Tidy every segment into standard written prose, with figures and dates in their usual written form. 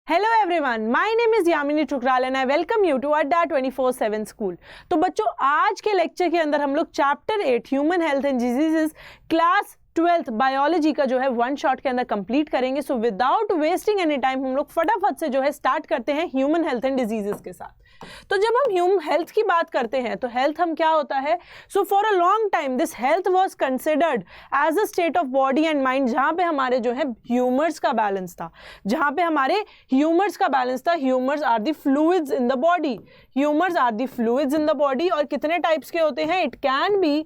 Hello everyone, my name is Yamini Thukral and I welcome you to Adda 24/7 school. तो बच्चों, आज के लेक्चर के अंदर हम लोग chapter 8 human health and diseases class 12th biology का जो है वन शॉट के अंदर कंप्लीट करेंगे। So without wasting any time हम लोग फटाफट से जो है स्टार्ट करते हैं ह्यूमन हेल्थ एंड डिजीजेस के साथ। तो जब हम ह्यूमन हेल्थ की बात करते हैं तो हेल्थ हम क्या होता है, so for a long time this health was considered as a state of body and mind, जहां पे हमारे जो है ह्यूमर्स का बैलेंस था, जहां पे हमारे ह्यूमर्स का बैलेंस था। Humours are the fluids in the body, humours are the fluids in the body. और कितने टाइप्स के होते हैं? इट कैन बी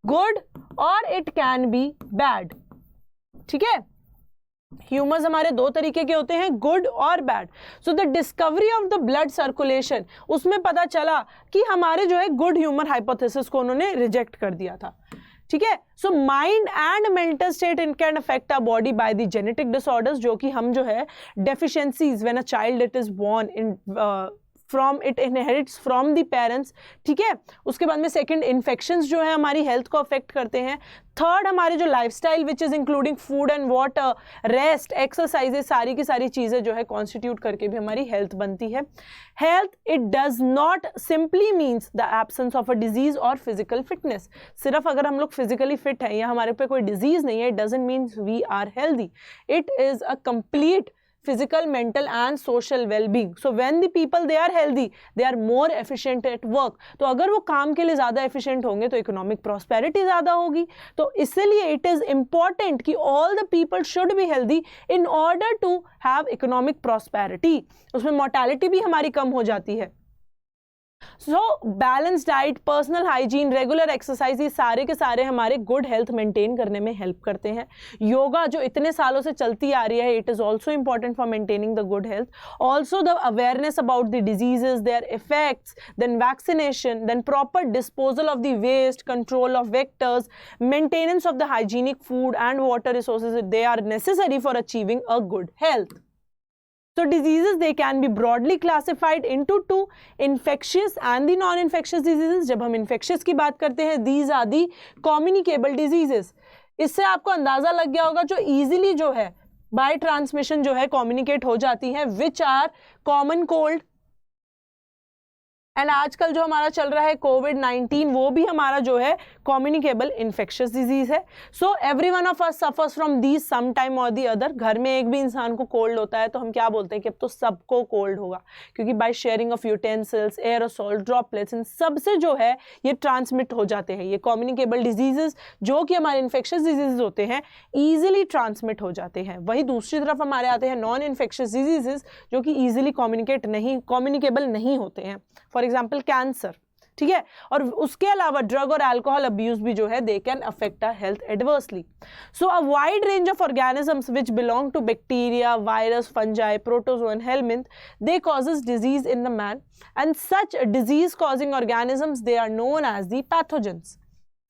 गुड और इट कैन बी बैड। ठीक है, ह्यूमर्स हमारे दो तरीके के होते हैं, गुड और bad. So the discovery of the blood circulation, उसमें पता चला कि हमारे जो है गुड ह्यूमर हाइपोथेसिस को उन्होंने रिजेक्ट कर दिया था। ठीक है, so mind and mental state in can affect our body by the genetic disorders, जो कि हम जो है deficiencies when a child it is born in from it inherits from the parents. ठीक है, उसके बाद में सेकंड, इन्फेक्शंस जो है हमारी हेल्थ को अफेक्ट करते हैं। थर्ड, हमारे जो lifestyle which is including food and water, rest, exercises, सारी की सारी चीजें जो है कॉन्स्टिट्यूट करके भी हमारी हेल्थ बनती है। Health it does not simply means the absence of a disease और फिजिकल फिटनेस। सिर्फ अगर हम लोग फिजिकली फिट हैं या हमारे पे कोई डिजीज नहीं है, it doesn't means we are healthy. It is a complete physical, mental and social well-being. So when the people they are healthy, they are more efficient at work. तो अगर वो काम के लिए ज़्यादा efficient होंगे तो economic prosperity ज़्यादा होगी। तो इसलिए it is important कि all the people should be healthy in order to have economic prosperity. उसमें mortality भी हमारी कम हो जाती है। So balance diet, personal hygiene, regular exercise, ये सारे के सारे हमारे गुड हेल्थ मेंटेन करने में हेल्प करते हैं। योगा जो इतने सालों से चलती आ रही है, it is also important for maintaining the good health. Also the awareness about the diseases, their effects, then vaccination, then proper disposal of the waste, control of vectors, maintenance of the hygienic food and water resources, they are necessary for achieving a good health. So diseases, they can be broadly classified into two, infectious and the non-infectious diseases. जब हम infectious की बात करते हैं, these are the communicable diseases. इससे आपको अंदाजा लग गया होगा, जो easily जो है by transmission जो है communicate हो जाती हैं, which are common cold, and आजकल जो हमारा चल रहा है कोविड-19, वो भी हमारा जो है कम्युनिकेबल इन्फेक्शियस डिजीज है। So every one of us suffers from these some time और दी अदर। घर में एक भी इंसान को कोल्ड होता है तो हम क्या बोलते हैं कि अब तो सबको कोल्ड होगा, क्योंकि by sharing of utensils, aerosol, droplets, इन सबसे जो है ये ट्रांसमिट हो जाते हैं। ये कम्युनिकेबल डिजीजेस जो कि हमारे इन्फेक्शियस डिजीजेज होते हैं, ईजिली ट्रांसमिट हो जाते हैं। वहीं दूसरी तरफ हमारे आते हैं नॉन इन्फेक्शियस डिजीजेस, जो कि ईजिली कम्युनिकेबल नहीं होते हैं। For example cancer. ठीक है, और उसके अलावा ड्रग और अल्कोहल अब्यूज भी जो है they can affect our health adversely. So a wide range of organisms which belong to bacteria, virus, fungi, protozoan, helminth, they causes disease in the man, and such disease causing organisms they are known as the pathogens.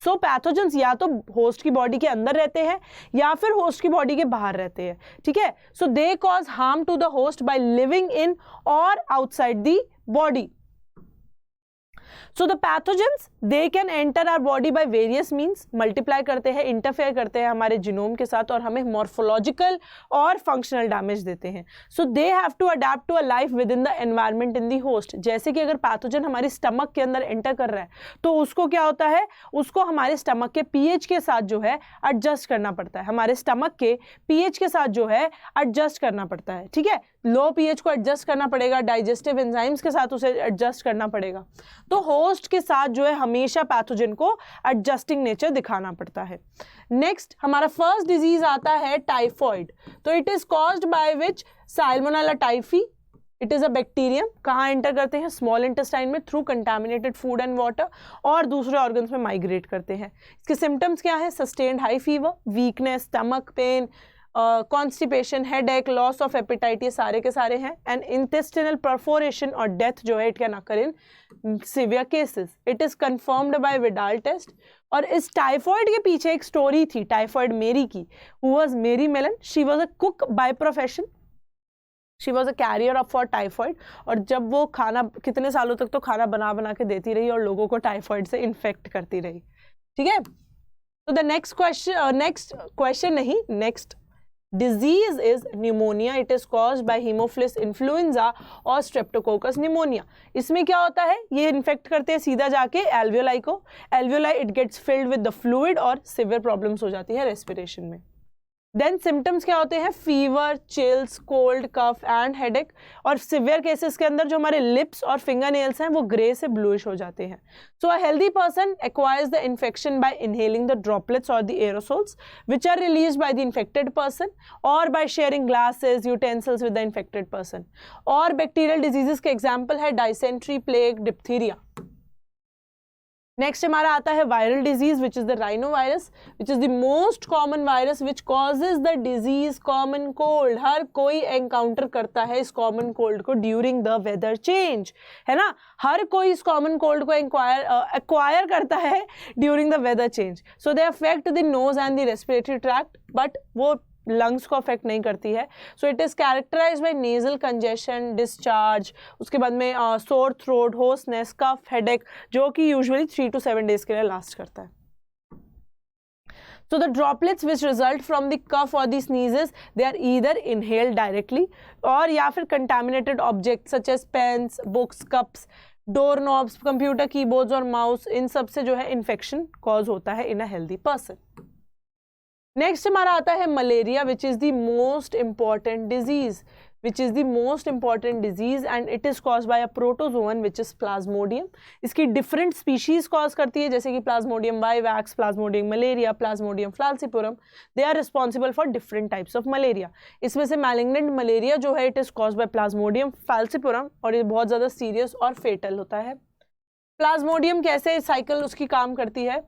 So pathogens या तो host की body के अंदर रहते हैं या फिर host की बॉडी के बाहर रहते हैं। ठीक है, so they cause harm to the host by living in और outside the body. So the pathogens they can enter our body by various means, multiply करते हैं, interfere करते हैं हमारे जीनोम के साथ और हमें morphological और functional damage देते हैं. So they have to adapt to a life within the environment in the host. जैसे कि अगर पैथोजन हमारी स्टमक के अंदर एंटर कर रहा है तो उसको क्या होता है, उसको हमारे स्टमक के pH के साथ जो है एडजस्ट करना पड़ता है, हमारे स्टमक के pH के साथ जो है एडजस्ट करना पड़ता है. ठीक है, लो pH को एडजस्ट करना पड़ेगा, डाइजेस्टिव एंजाइम्स के साथ उसे एडजस्ट करना पड़ेगा. तो होस्ट के साथ जो है हमेशा पैथोजन को एडजस्टिंग नेचर दिखाना पड़ता है. नेक्स्ट हमारा फर्स्ट डिजीज आता है टाइफॉइड. तो it is caused by which salmonella typhi. It is a bacterium. कहाँ एंटर करते हैं? स्मॉल इंटेस्टाइन में through contaminated food and water और दूसरे ऑर्गन्स में माइग्रेट करते हैं. इसके सिम्टम्स क्या है? Sustained high fever, weakness, stomach pain, constipation, headache, loss of appetite, ये सारे के सारे हैं. एंड इंटेस्टिनल परफोरेशन और डेथ जो है it can occur in severe cases. It is confirmed by Widal test. और इस टाइफॉइड के पीछे एक स्टोरी थी टाइफॉइड मेरी की. Who was Mary Mallon? She was a cook by profession. She was a carrier of for typhoid. और जब वो खाना कितने सालों तक तो खाना बना बना के देती रही और लोगों को टाइफॉइड से इन्फेक्ट करती रही. ठीक है, तो the next question disease is pneumonia. It is caused by Haemophilus influenza और Streptococcus pneumonia. इसमें क्या होता है, ये इन्फेक्ट करते हैं सीधा जाके एल्वियोलाई को. Alveoli it gets filled with the fluid और सिवियर प्रॉब्लम्स हो जाती है रेस्पिरेशन में. देन सिम्टम्स क्या होते हैं, fever, chills, cold, cough and headache. और सिवियर केसेस के अंदर जो हमारे लिप्स और फिंगर नेल्स हैं वो ग्रे से ब्लूइश हो जाते हैं. So a healthy person acquires the infection by inhaling the droplets और the aerosols which are released by the infected person और by sharing glasses, utensils with the infected person. और bacterial diseases के example है dysentery, plague, diphtheria. Next हमारा आता है viral disease which is the rhino virus which is the most common virus which causes the disease common cold. हर कोई encounter करता है इस कॉमन कोल्ड को ड्यूरिंग द वेदर चेंज, है ना. हर कोई इस कॉमन कोल्ड को एक्वायर करता है during the weather change. So they affect the nose and the respiratory tract but वो लंग्स को अफेक्ट नहीं करती है. So it is characterised by nasal congestion, discharge, उसके बाद में सोर थ्रोट, होर्सनेस, कफ, हेडेक, जो कि यूजुअली 3 to 7 डेज के लिए लास्ट करता है. So the droplets which result from the cough or the sneezes, they are either inhaled directly और या फिर contaminated objects such as pens, books, cups, doorknobs, computer keyboards और mouse, इन सब से जो है infection cause होता है in a healthy person. Next हमारा आता है malaria which is the most important disease and it is caused by a protozoan which is Plasmodium. इसकी डिफरेंट स्पीशीज कॉज करती है जैसे कि Plasmodium vivax, Plasmodium malaria, Plasmodium falciparum. They are responsible for different types of malaria. इसमें से malignant malaria जो है it is caused by Plasmodium falciparum और ये बहुत ज़्यादा सीरियस और फेटल होता है. प्लाज्मोडियम कैसे साइकिल उसकी काम करती है,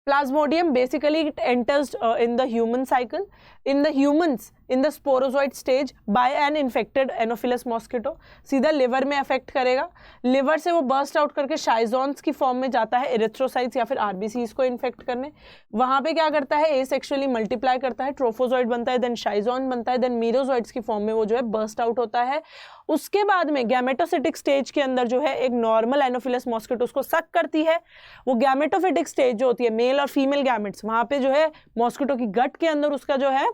Plasmodium basically it enters in the human cycle. In the humans, in the sporozoid stage by an infected Anopheles mosquito. सीधा लिवर में अफेक्ट करेगा. लिवर से वो बर्स्ट आउट करके शाइजोन्स की फॉर्म में जाता है एरिथ्रोसाइट्स या फिर आरबीसीज को इन्फेक्ट करने. वहाँ पे क्या करता है, एसेक्सुअली मल्टीप्लाई करता है, ट्रोफोजॉइड बनता है, देन शाइजोन बनता है, देन मीरोजॉइड्स की फॉर्म में वो जो है बर्स्ट आउट होता है. उसके बाद में गैमेटोसिटिक स्टेज के अंदर जो है एक नॉर्मल एनोफिलस मॉस्किटो उसको सक करती है. वो गैमेटोफिटिक स्टेज जो होती है, मेल और फीमेल गैमेट्स, वहाँ पे जो है मॉस्किटो की गट के अंदर उसका जो है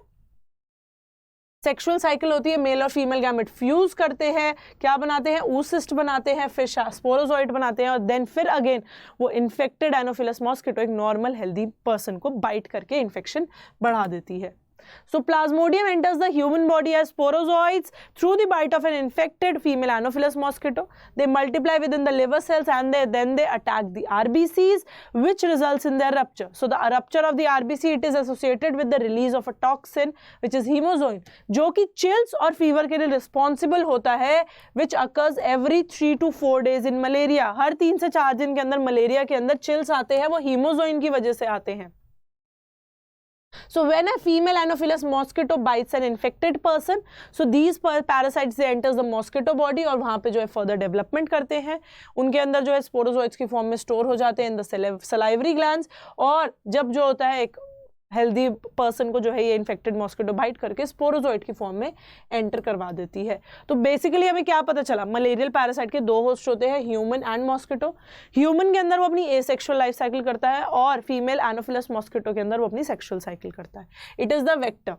सेक्सुअल साइकिल होती है. मेल और फीमेल गैमेट फ्यूज करते हैं, क्या बनाते हैं, oocyst बनाते हैं, फिर स्पोरोजॉइड बनाते हैं और देन फिर अगेन वो इन्फेक्टेड एनोफिलस मॉस्किटो एक नॉर्मल हेल्दी पर्सन को बाइट करके इन्फेक्शन बढ़ा देती है. So Plasmodium enters the human body as sporozoids through the bite of an infected female Anopheles mosquito. They multiply within the liver cells and then they attack the RBCs, which results in their rupture. So the rupture of the RBC it is associated with the release of a toxin which is hemozoin, जो कि chills और fever के लिए responsible होता है, which occurs every 3 to 4 days in malaria. हर 3 से 4 दिन के अंदर मलेरिया के अंदर chills आते हैं, वो hemozoin की वजह से आते हैं. So when a female Anopheles mosquito bites an infected person, so these parasites they enters the mosquito body और वहाँ पे जो है further development करते हैं. उनके अंदर जो है sporozoids की फॉर्म में स्टोर हो जाते हैं in the salivary glands. और जब जो होता है एक हेल्दी पर्सन को जो है ये इन्फेक्टेड मॉस्किटो बाइट करके स्पोरोजॉइड की फॉर्म में एंटर करवा देती है. तो बेसिकली हमें क्या पता चला, मलेरियल पैरासाइट के 2 होस्ट होते हैं, ह्यूमन एंड मॉस्किटो. ह्यूमन के अंदर वो अपनी एसेक्सुअल लाइफ साइकिल करता है और फीमेल एनोफिलस मॉस्किटो के अंदर वो अपनी सेक्सुअल साइकिल करता है. It is the vector.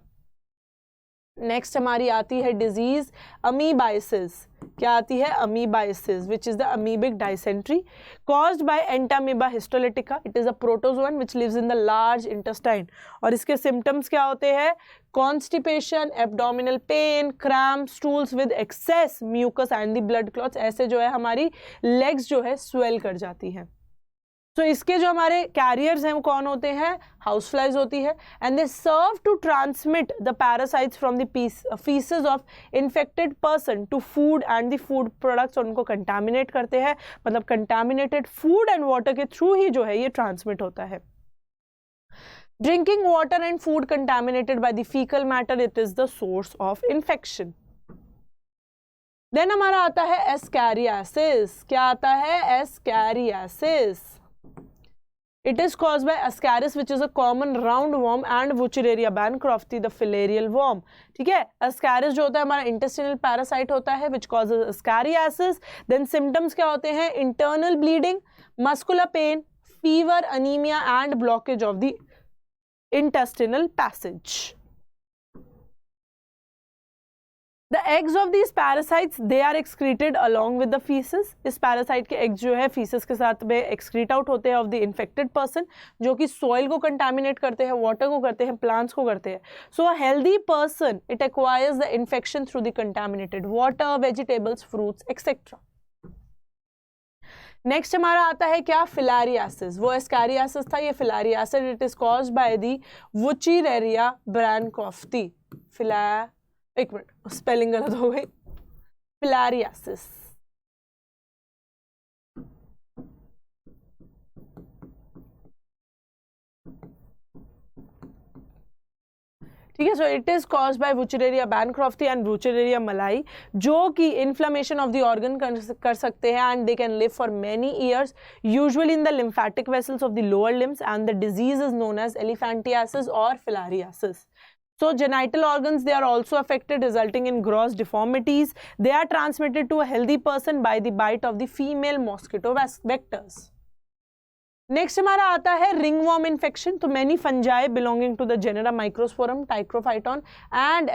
Next हमारी आती है डिजीज अमीबाइसिस. क्या आती है, amoebiasis, which is the amoebic dysentery caused by Entamoeba histolytica. It is a protozoan which lives in the large intestine. और इसके सिम्टम्स क्या होते हैं, constipation, abdominal pain, cramp, stools with excess mucus and the blood clots. ऐसे जो है हमारी legs जो है स्वेल कर जाती हैं. तो इसके जो हमारे कैरियर्स हैं वो कौन होते हैं, हाउस फ्लाइज होती है. And they serve to transmit the parasites from the faeces of infected person to food and the food products. और उनको कंटामिनेट करते हैं, मतलब कंटामिनेटेड फूड एंड वाटर के थ्रू ही जो है ये ट्रांसमिट होता है. Drinking water and food contaminated by the faecal matter, it is the source of infection. Then हमारा आता है एस्कैरियासिस. क्या आता है, ascariasis. It is caused by Ascaris, which is a common roundworm, and Wuchereria bancrofti, the filarial worm. ठीक है, Ascaris जो होता है हमारा intestinal parasite होता है, which causes Ascariasis. Then symptoms क्या होते हैं, internal bleeding, muscular pain, fever, anemia, and blockage of the intestinal passage. The eggs of these parasites they are excreted along with the feces. इस parasite के eggs जो है feces के साथ में excrete out होते हैं of the infected person, जो कि soil को contaminate करते हैं, water को करते हैं, plants को करते हैं. So a healthy person it acquires the infection through the contaminated water, vegetables, fruits, etc. Next हमारा आता है क्या, फिलारियासिस. वो एस्कैरियासिस था, ये filariasis. It is caused by the Wuchereria bancrofti. एक मिनट स्पेलिंग गलत हो गई. फिलारियासिस. ठीक है. So it is caused by Wuchereria bancrofti and Wuchereria malayi, जो कि इन्फ्लेमेशन ऑफ द ऑर्गन कर सकते हैं and they can live for many years, usually in the lymphatic vessels of the lower limbs, and the disease is known as elephantiasis और filariasis. So genital organs they are also affected, resulting in gross deformities. They are transmitted to a healthy person by the bite of the female mosquito vectors. Next हमारा आता है ringworm infection. तो many fungi belonging to the genera Microsporum, Trichophyton and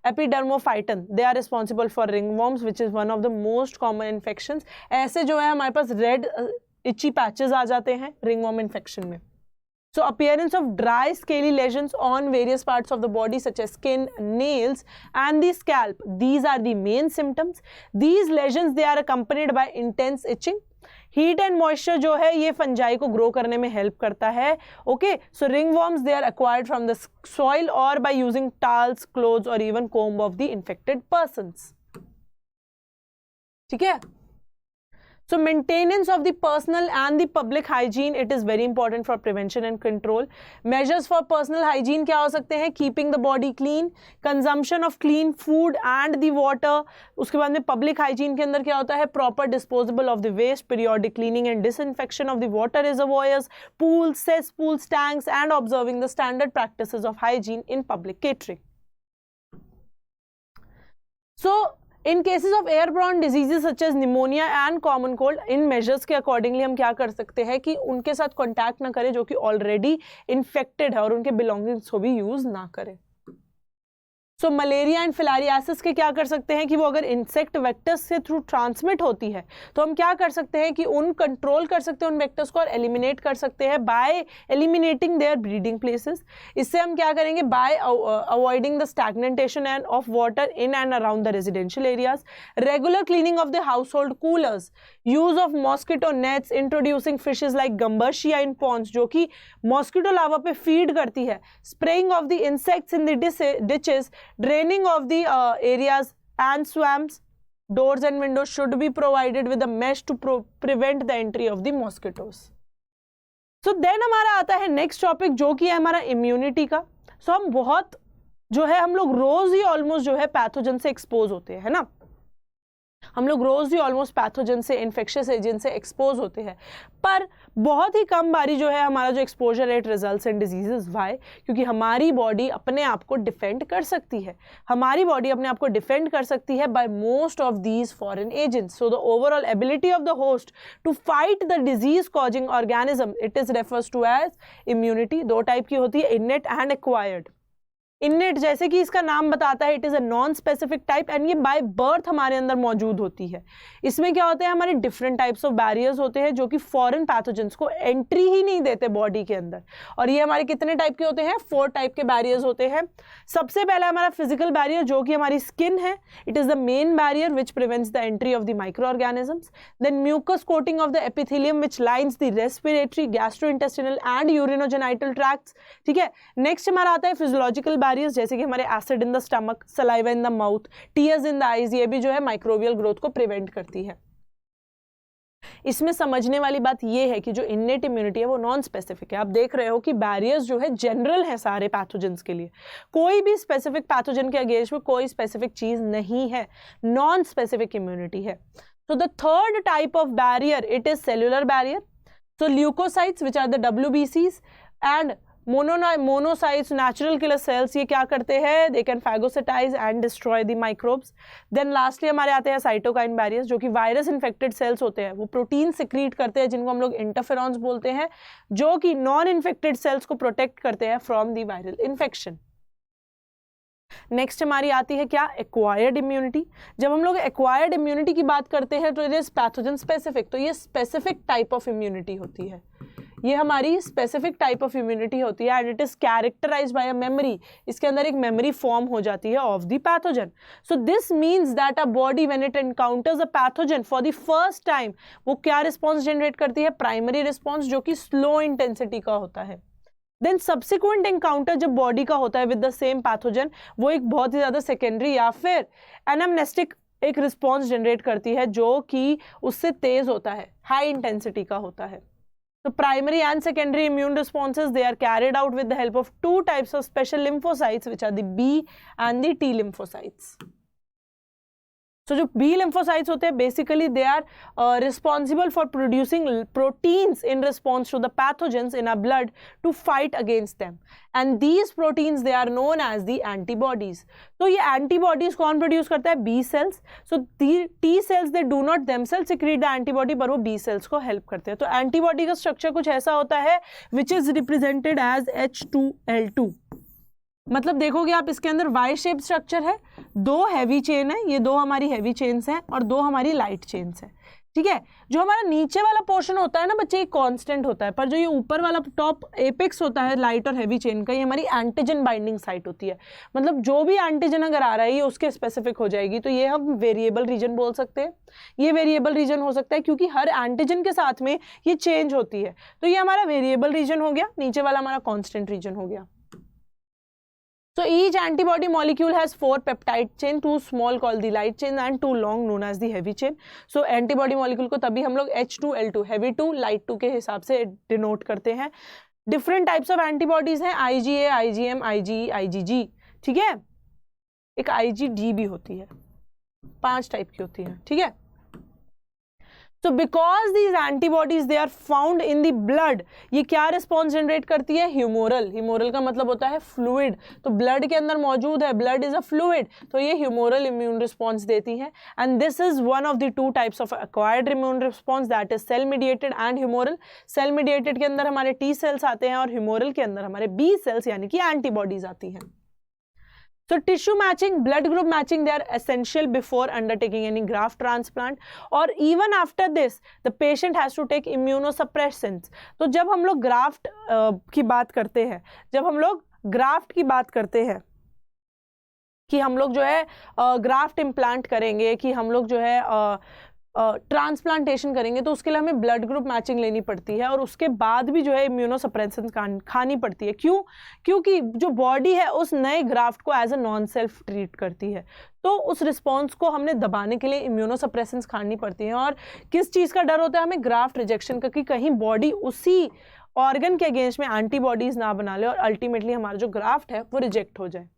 Epidermophyton they are responsible for ringworms which is one of the most common infections. ऐसे जो है हमारे पास red इची patches आ जाते हैं रिंगवॉर्म इन्फेक्शन में. So appearance of dry scaly lesions on various parts of the body such as skin, nails and the scalp. These are the main symptoms. These lesions they are accompanied by intense itching. Heat and moisture जो है ये fungi को grow करने में help करता है. Okay, so ringworms they are acquired from the soil or by using towels, clothes or even comb of the infected persons. ठीक है. So maintenance of the personal and the public hygiene it is very important for prevention and control. Measures for personal hygiene क्या हो सकते हैं, keeping the body clean, consumption of clean food and the water. उसके बाद में public hygiene के अंदर क्या होता है, proper disposal of the waste, periodic cleaning and disinfection of the water reservoirs, pools, cesspools, tanks and observing the standard practices of hygiene in public catering. So in cases of airborne diseases such as pneumonia and common cold, in measures के accordingly हम क्या कर सकते हैं कि उनके साथ contact ना करें जो कि ऑलरेडी इन्फेक्टेड है, और उनके बिलोंगिंग्स को भी यूज ना करें. सो मलेरिया एंड फिलारियासिस के क्या कर सकते हैं कि वो अगर इंसेक्ट वेक्टर्स से थ्रू ट्रांसमिट होती है तो हम क्या कर सकते हैं कि उन कंट्रोल कर सकते हैं उन वेक्टर्स को और एलिमिनेट कर सकते हैं by eliminating their breeding places. इससे हम क्या करेंगे, by avoiding the stagnation and of water in and around the residential areas, regular cleaning of the household coolers, use of mosquito nets, introducing fishes like Gambusia in ponds जो कि mosquito larva पे feed करती है, spraying of the insects in the ditches, draining of the areas and swamps. Doors and windows should be provided with a mesh to prevent the entry of the mosquitoes. So then हमारा आता है next topic जो कि है हमारा immunity का. So हम बहुत जो है हम लोग रोज ही ऑलमोस्ट जो है पैथोजन से एक्सपोज होते हैं, है ना. हम लोग रोज ही ऑलमोस्ट पैथोजन से, इन्फेक्शियस एजेंट से एक्सपोज होते हैं, पर बहुत ही कम बारी जो है हमारा जो exposure rate results in diseases. Why? क्योंकि हमारी बॉडी अपने आप को डिफेंड कर सकती है. हमारी बॉडी अपने आप को डिफेंड कर सकती है by most of these foreign agents. So the overall ability of the host to fight the disease causing organism it is refers to as immunity. दो टाइप की होती है, इनेट एंड एक्वायर्ड. इनेट जैसे कि इसका नाम बताता है it is a non specific type and ये बाय बर्थ हमारे अंदर मौजूद होती है. इसमें क्या होते हैं, हमारे डिफरेंट टाइप्स ऑफ बैरियर्स होते हैं जो कि फॉरेन पैथोजेंस को एंट्री ही नहीं देते बॉडी के अंदर. और ये हमारे कितने टाइप के होते हैं, 4 टाइप के बैरियर्स होते हैं. सबसे पहला हमारा फिजिकल बैरियर जो कि हमारी स्किन है. It is the main barrier which prevents the entry of the micro organisms. Then mucus coating of the epithelium which lines the respiratory, gastrointestinal and urinogenital tracts. ठीक है. नेक्स्ट हमारा आता है physiological barriers जैसे कि हमारे acid in the stomach, saliva in the mouth, tears in the eyes. ये भी जो है माइक्रोबियल ग्रोथ को प्रिवेंट करती है. इसमें समझने वाली बात ये है कि जो इनेट इम्यूनिटी है वो नॉन स्पेसिफिक है. आप देख रहे हो कि बैरियर्स जो है जनरल है सारे पैथोजेंस के लिए. कोई भी स्पेसिफिक पैथोजन के अगेंस्ट में कोई स्पेसिफिक चीज नहीं है, नॉन स्पेसिफिक इम्यूनिटी है. So the third type of barrier it is cellular barrier. So leucocytes which are the WBCs and monocytes, natural killer cells, ये क्या करते हैं, they can phagocytise and destroy the microbes. Then lastly हमारे आते हैं cytokine barriers जो कि virus infected cells होते हैं. वो प्रोटीन सिक्रीट करते हैं जिनको हम लोग इंटरफेरॉन्स बोलते हैं, जो कि नॉन इन्फेक्टेड सेल्स को प्रोटेक्ट करते हैं from the viral infection. Next हमारी आती है क्या, एक्वायर्ड इम्यूनिटी। जब हम लोग एक्वायर्ड इम्यूनिटी की बात करते हैं तो इट इज पैथोजन स्पेसिफिक, तो ये स्पेसिफिक टाइप ऑफ इम्यूनिटी होती है, ये हमारी स्पेसिफिक टाइप ऑफ इम्यूनिटी होती है and it is characterised by a memory, इसके अंदर एक मेमोरी फॉर्म हो जाती है of the pathogen. So this means that a body when it encounters a pathogen for the first time वो क्या रिस्पॉन्स जनरेट करती है, प्राइमरी रिस्पॉन्स, जो कि स्लो इंटेंसिटी का होता है। देन सब्सिक्वेंट एनकाउंटर जब बॉडी का होता है विद द सेम पैथोजन, वो एक बहुत ही ज्यादा सेकेंडरी या फिर एनामनेस्टिक एक रिस्पॉन्स जनरेट करती है जो कि उससे तेज होता है, हाई इंटेंसिटी का होता है। So primary and secondary immune responses, they are carried out with the help of two types of special lymphocytes, which are the B and the T lymphocytes. So जो B lymphocytes होते हैं basically they are responsible for producing proteins in response to the pathogens in our blood to fight against them, and these proteins they are known as the antibodies. तो ये antibodies कौन produce करता है, B cells. So the T cells they do not themselves secrete the antibody, पर वो B cells को help करते हैं। तो antibody का structure कुछ ऐसा होता है which is represented as H2L2। मतलब देखोगे आप इसके अंदर वाई शेप स्ट्रक्चर है, दो हैवी चेन है, ये दो हमारी हैवी चेन्स हैं और दो हमारी लाइट चेन्स हैं, ठीक है। जो हमारा नीचे वाला पोर्शन होता है ना बच्चे, ये कांस्टेंट होता है, पर जो ये ऊपर वाला टॉप एपेक्स होता है लाइट और हैवी चेन का, ये हमारी एंटीजन बाइंडिंग साइट होती है। मतलब जो भी एंटीजन अगर आ रहा है ये उसके स्पेसिफिक हो जाएगी, तो ये हम वेरिएबल रीजन बोल सकते हैं। ये वेरिएबल रीजन हो सकता है क्योंकि हर एंटीजन के साथ में ये चेंज होती है, तो ये हमारा वेरिएबल रीजन हो गया, नीचे वाला हमारा कॉन्स्टेंट रीजन हो गया। So each antibody molecule has 4 peptide chain, 2 small called the light chain and 2 long known as the heavy chain. So antibody molecule को तभी हम लोग H2L2 heavy 2 light 2 के हिसाब से डिनोट करते हैं। Different types of antibodies हैं, IgA, IgM, IgE, IgG, ठीक है। एक IgD भी होती है, 5 टाइप की होती है, ठीक है। So because these antibodies they are found in the blood, ये क्या रिस्पॉन्स जनरेट करती है, ह्यूमोरल। ह्यूमोरल का मतलब होता है फ्लूइड, तो ब्लड के अंदर मौजूद है, ब्लड इज अ फ्लूइड, तो ये ह्यूमोरल इम्यून रिस्पॉन्स देती है। And this is one of the two types of acquired immune response, that is cell mediated and humoral. Cell mediated के अंदर हमारे टी सेल्स आते हैं और ह्यूमोरल के अंदर हमारे बी सेल्स यानी कि एंटीबॉडीज आती हैं। So tissue matching, blood group matching, they are essential before undertaking any graft transplant, or even after this the patient has to take immunosuppressants. तो जब हम लोग ग्राफ्ट की बात करते हैं, जब हम लोग ग्राफ्ट की बात करते हैं कि हम लोग जो है ग्राफ्ट इम्प्लांट करेंगे, कि हम लोग जो है ट्रांसप्लांटेशन करेंगे, तो उसके लिए हमें ब्लड ग्रुप मैचिंग लेनी पड़ती है और उसके बाद भी जो है इम्यूनोसप्रेसेंस खानी पड़ती है। क्यों? क्योंकि जो बॉडी है उस नए ग्राफ्ट को as a non self treat करती है, तो उस रिस्पॉन्स को हमने दबाने के लिए इम्यूनोसप्रेसेंस खानी पड़ती हैं। और किस चीज़ का डर होता है हमें, ग्राफ्ट रिजेक्शन का, कि कहीं बॉडी उसी ऑर्गन के अगेंस्ट में एंटीबॉडीज ना बना ले और अल्टीमेटली हमारा जो ग्राफ्ट है वो रिजेक्ट हो जाए।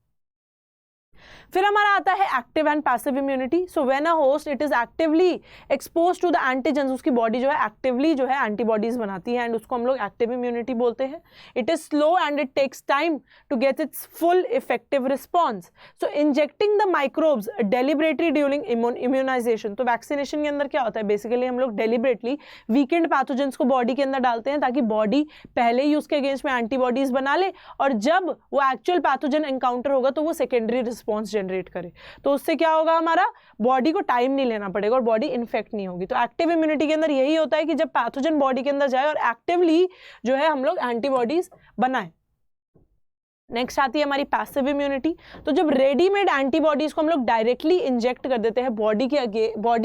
फिर हमारा आता है active and passive immunity. So when a host it is actively expose to the antigens, उसकी बॉडी जो है एक्टिवली जो है एंटीबॉडीज बनाती है एंड उसको हम लोग एक्टिव इम्यूनिटी बोलते हैं। It is slow and it takes time to get its full effective response. So injecting the microbes deliberately during immunisation, तो वैक्सीनेशन के अंदर क्या होता है, बेसिकली हम लोग डेलिबरेटली वीकेंड पैथोजेंस को बॉडी के अंदर डालते हैं ताकि बॉडी पहले ही उसके अगेंस्ट में एंटीबॉडीज बना ले और जब वो एक्चुअल पैथोजन एनकाउंटर होगा तो वो सेकेंडरी रिस्पॉन्स जनरेट करे। तो उससे क्या होगा, हमारा बॉडी को टाइम नहीं लेना पड़ेगा और बॉडी इन्फेक्ट नहीं होगी। तो एक्टिव इम्यूनिटी के अंदर यही होता है कि जब पैथोजन बॉडी के अंदर जाए और एक्टिवली जो है हम लोग एंटीबॉडीज बनाएं। नेक्स्ट आती है हमारी पैसिव इम्यूनिटी। तो जब रेडीमेड एंटीबॉडीज को हम लोग डायरेक्टली इंजेक्ट कर देते हैं बॉडी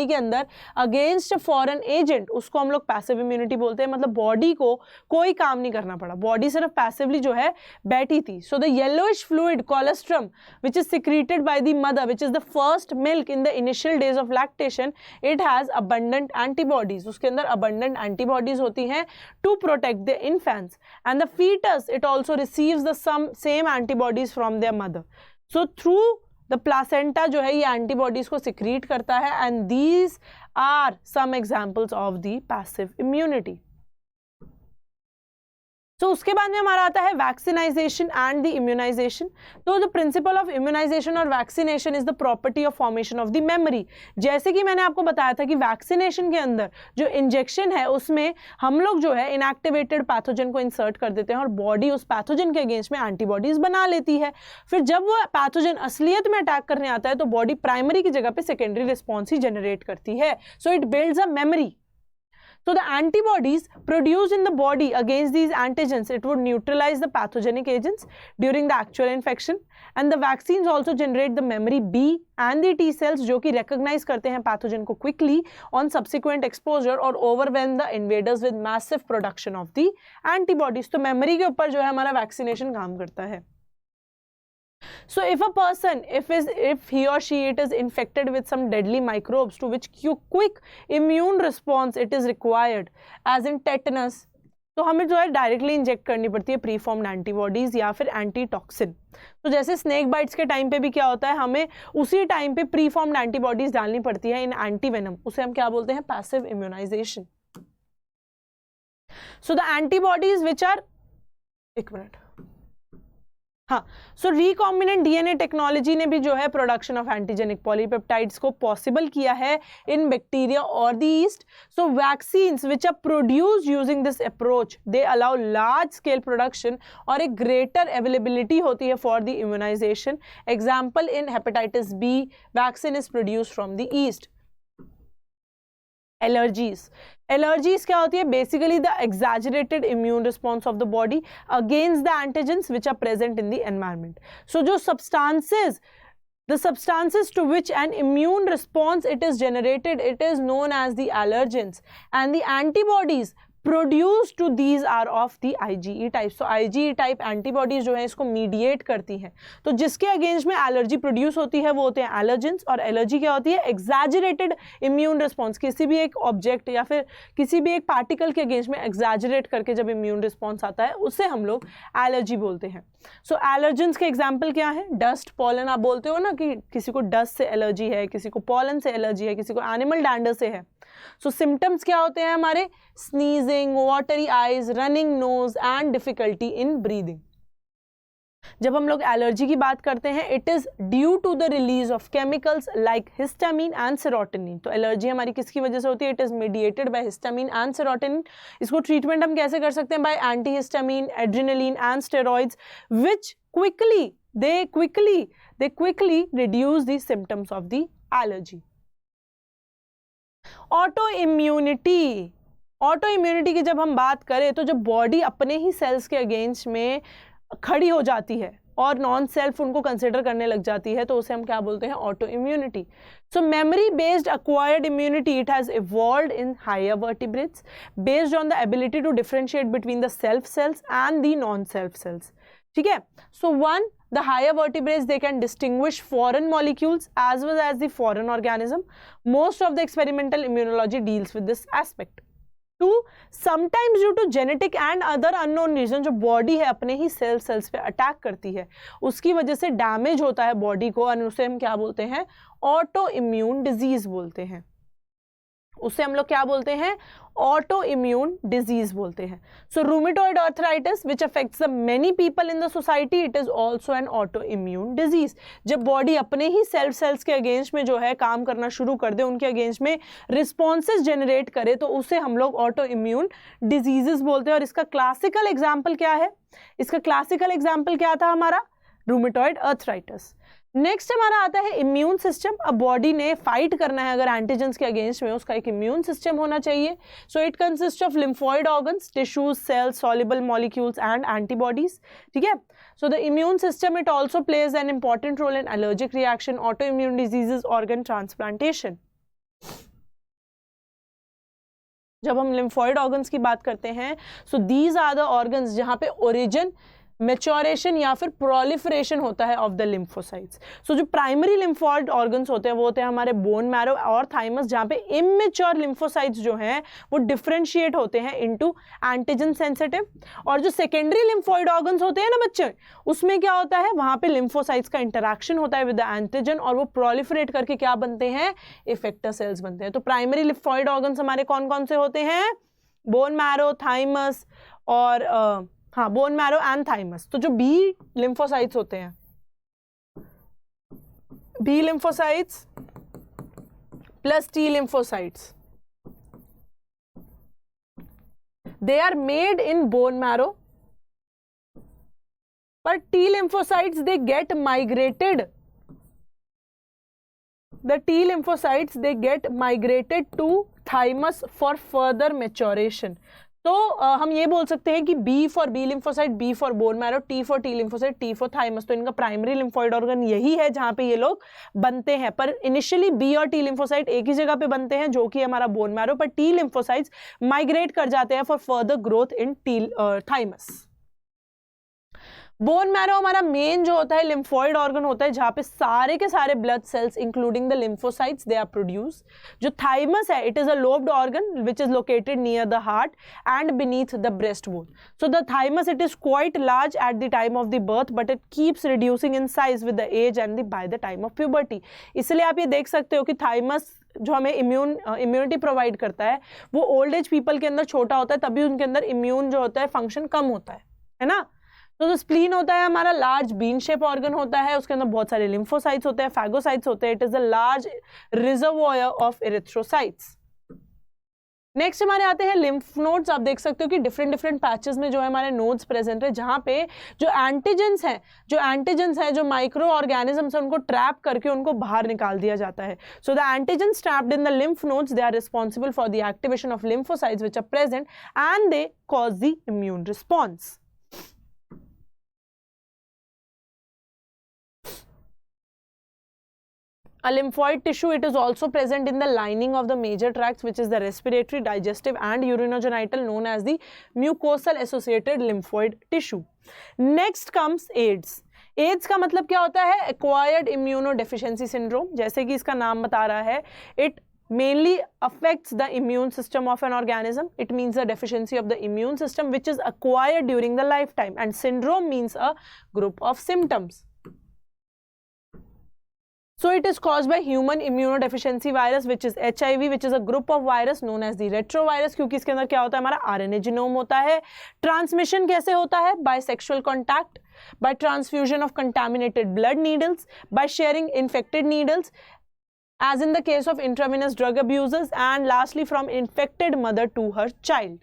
के अंदर अगेंस्ट फॉरेन एजेंट, उसको हम लोग पैसिव इम्यूनिटी बोलते हैं। मतलब बॉडी को कोई काम नहीं करना पड़ा, बॉडी सिर्फ पैसिवली जो है बैठी थी। So the yellowish fluid colostrum which is secreted by the mother which is the first milk in the initial days of lactation, it has abundant antibodies, उसके अंदर अबंडेंट एंटीबॉडीज होती हैं to protect the infants and the foetus. It also receives the same antibodies from their mother. So through the placenta जो है ये antibodies को secrete करता है and these are some examples of the passive immunity. तो उसके बाद में हमारा आता है वैक्सीनाइजेशन एंड द इम्यूनाइजेशन। तो द प्रिंसिपल ऑफ इम्यूनाइजेशन और vaccination is the property of formation of the memory. जैसे कि मैंने आपको बताया था कि वैक्सीनेशन के अंदर जो इंजेक्शन है उसमें हम लोग जो है इनएक्टिवेटेड पैथोजन को इंसर्ट कर देते हैं और बॉडी उस पैथोजन के अगेंस्ट में एंटीबॉडीज बना लेती है। फिर जब वो पैथोजन असलियत में अटैक करने आता है तो बॉडी प्राइमरी की जगह पे सेकेंडरी रिस्पॉन्स ही जनरेट करती है। So it builds a memory. So the antibodies produced in the body against these antigens, it would neutralize the pathogenic agents during the actual infection, and the vaccines also generate the memory B and the T cells जो कि recognize करते हैं pathogen को quickly on subsequent exposure और overwhelm the invaders with massive production of the antibodies। तो memory के ऊपर जो है हमारा vaccination काम करता है। So if a person, if he or she it is infected with some deadly microbes to which quick immune response it is required, as in tetanus, तो हमें जो है डायरेक्टली इंजेक्ट करनी पड़ती है प्रीफॉर्म्ड एंटीबॉडीज या फिर एंटीटॉक्सिन। तो जैसे स्नेक बाइट्स के टाइम पे भी क्या होता है, हमें उसी टाइम पे प्रीफॉर्म्ड एंटीबॉडीज डालनी पड़ती है इन एंटीवेनम, उसे हम क्या बोलते हैं, passive immunisation. So the antibodies which are, एक मिनट, हाँ, सो रिकॉम्बिनेंट डीएनए टेक्नोलॉजी ने भी जो है प्रोडक्शन ऑफ एंटीजेनिक पॉलीपेप्टाइड्स को पॉसिबल किया है इन बैक्टीरिया और the yeast. So vaccines which are produced using this approach they allow large scale production और एक ग्रेटर अवेलेबिलिटी होती है for the immunisation. Example in hepatitis B vaccine is produced from the yeast. Allergies क्या होती है, basically the exaggerated immune response of the body against the antigens which are present in the environment. So जो the substances to which an immune response it is generated, it is known as the allergens, and the antibodies produced to these are of the IgE type। so IgE type antibodies जो है इसको mediate करती हैं, तो जिसके against में allergy produce होती है वो होते हैं एलर्जेंस। और एलर्जी क्या होती है, एग्जैजरेटेड इम्यून रिस्पॉन्स, किसी भी एक ऑब्जेक्ट या फिर किसी भी एक पार्टिकल के अगेंस्ट में एग्जैजरेट करके जब इम्यून रिस्पॉन्स आता है उसे हम लोग एलर्जी बोलते हैं। सो एलर्जेंस के एग्जाम्पल क्या है, डस्ट, पॉलन। आप बोलते हो ना कि किसी को डस्ट से एलर्जी है, किसी को पॉलन से एलर्जी है, किसी को एनिमल डैंडर से है। सो सिम्टम्स क्या होते हैं हमारे, sneezing, watery eyes, running nose and difficulty in breathing. जब हम लोग एलर्जी की बात करते हैं, it is due to the release of chemicals like histamine and serotonin. तो एलर्जी हमारी किसकी वजह से होती है, it is mediated by histamine and serotonin. इसको ट्रीटमेंट हम कैसे कर सकते हैं, by anti histamine, adrenaline and steroids which quickly reduce the symptoms of the allergy. Auto immunity की जब हम बात करें तो जब बॉडी अपने ही सेल्स के अगेंस्ट में खड़ी हो जाती है और नॉन सेल्फ उनको कंसिडर करने लग जाती है तो उसे हम क्या बोलते हैं, auto immunity. So memory based acquired immunity, it has evolved in higher vertebrates based on the ability to differentiate between the self cells and the non self cells। ठीक है, so one, the higher vertebrates they can distinguish foreign molecules as well as the foreign organism. Most of the experimental immunology deals with this aspect। Two, sometimes due to genetic and other unknown reason, जो body है अपने ही sales पे attack करती है, उसकी वजह से डैमेज होता है बॉडी को और उसे हम क्या बोलते हैं, ऑटो इम्यून डिजीज बोलते हैं। उसे हम लोग क्या बोलते हैं, ऑटो इम्यून डिजीज बोलते हैं। So rheumatoid arthritis which affects the many people in the society, it is also an autoimmune disease. जब बॉडी अपने ही सेल्स के अगेंस्ट में जो है काम करना शुरू कर दे, उनके अगेंस्ट में रिस्पॉन्सेज जनरेट करे, तो उसे हम लोग ऑटो इम्यून डिजीजेस बोलते हैं। और इसका क्लासिकल एग्जाम्पल क्या है, इसका क्लासिकल एग्जाम्पल क्या था हमारा, रूमेटॉइड आर्थराइटिस। नेक्स्ट हमारा आता है इम्यून सिस्टम। अब बॉडी ने फाइट करना है अगर एंटीजेंस के अगेंस्ट में, उसका एक इम्यून सिस्टम होना चाहिए। So it consist of lymphoid organs, tissues, cells, soluble molecules and antibodies. ठीक है, so the immune system it also plays an important role in allergic reaction, auto immune diseases, organ transplantation. जब हम lymphoid organs की बात करते हैं, so these are the organs जहां पे ओरिजिन, मैच्योरेशन या फिर प्रोलिफरेशन होता है ऑफ द लिम्फोसाइट्स। सो जो प्राइमरी लिम्फॉइड ऑर्गन्स होते हैं वो होते हैं हमारे बोन मैरो और थाइमस, जहाँ पे इमेच्योर लिम्फोसाइट्स जो हैं वो डिफरेंशिएट होते हैं इनटू एंटीजन सेंसिटिव। और जो सेकेंडरी लिम्फॉइड ऑर्गन्स होते हैं ना बच्चे, उसमें क्या होता है, वहाँ पे लिम्फोसाइट्स का इंटरेक्शन होता है विद द एंटीजन और वो प्रोलिफरेट करके क्या बनते हैं, इफेक्टर सेल्स बनते हैं। तो प्राइमरी लिम्फॉइड ऑर्गन्स हमारे कौन कौन से होते हैं, बोन मैरो, थाइमस और हाँ, बोन मैरो एंड थाइमस। तो जो बी लिम्फोसाइट्स होते हैं, B lymphocytes plus T lymphocytes, they are made in bone marrow, but T lymphocytes they get migrated, the T lymphocytes they get migrated to thymus for further maturation। तो हम ये बोल सकते हैं कि B for B lymphocyte, B for bone marrow, T for T lymphocyte, T for thymus. तो इनका primary lymphoid organ यही है जहां पे ये लोग बनते हैं, पर इनिशियली B और T लिम्फोसाइट एक ही जगह पे बनते हैं जो कि हमारा बोन मैरो, पर T लिम्फोसाइट्स माइग्रेट कर जाते हैं for further growth in thymus. Bone marrow हमारा मेन जो होता है लिम्फोइड ऑर्गन होता है जहां पे सारे के सारे blood cells including the lymphocytes they are produce. जो थाइमस है it is a lobed organ which is located near the heart and beneath the breast bone. So the thymus it is quite large at the time of the birth but it keeps reducing in size with the age and by the time of puberty. इसलिए आप ये देख सकते हो कि thymus जो हमें immunity provide करता है वो ओल्ड एज पीपल के अंदर छोटा होता है, तभी उनके अंदर इम्यून जो होता है फंक्शन कम होता है ना। तो जो स्प्लीन होता है हमारा लार्ज बीन शेप ऑर्गन होता है, उसके अंदर बहुत सारे लिम्फोसाइट्स होते हैं, फैगोसाइट्स होते हैं। It is a large reservoir of erythrocytes. Next हमारे आते हैं लिम्फ नोड्स। आप देख सकते हो कि डिफरेंट पैचेस में जो है हमारे नोड्स प्रेजेंट है जहां पे जो एंटीजेंस हैं जो माइक्रो ऑर्गेनिजम्स है उनको ट्रैप करके उनको बाहर निकाल दिया जाता है। So the antigens trapped in the lymph nodes they are responsible for the activation of lymphocytes which are present and they cause the immune response. A lymphoid tissue, it is also present in the lining of the major tracts which is the respiratory, digestive and urinogenital, known as the mucosal associated lymphoid tissue. Next comes AIDS. AIDS का मतलब क्या होता है? Acquired immunodeficiency syndrome। जैसे कि इसका नाम बता रहा है, it mainly affects the immune system of an organism. It means the deficiency of the immune system which is acquired during the lifetime, and syndrome means a group of symptoms. So it is caused by human immunodeficiency virus which is HIV, which is a group of virus known as the retrovirus, क्योंकि इसके अंदर क्या होता है हमारा RNA genome होता है। Transmission कैसे होता है? By sexual contact, by transfusion of contaminated blood needles, by sharing infected needles, as in the case of intravenous drug abusers, and lastly from infected mother to her child.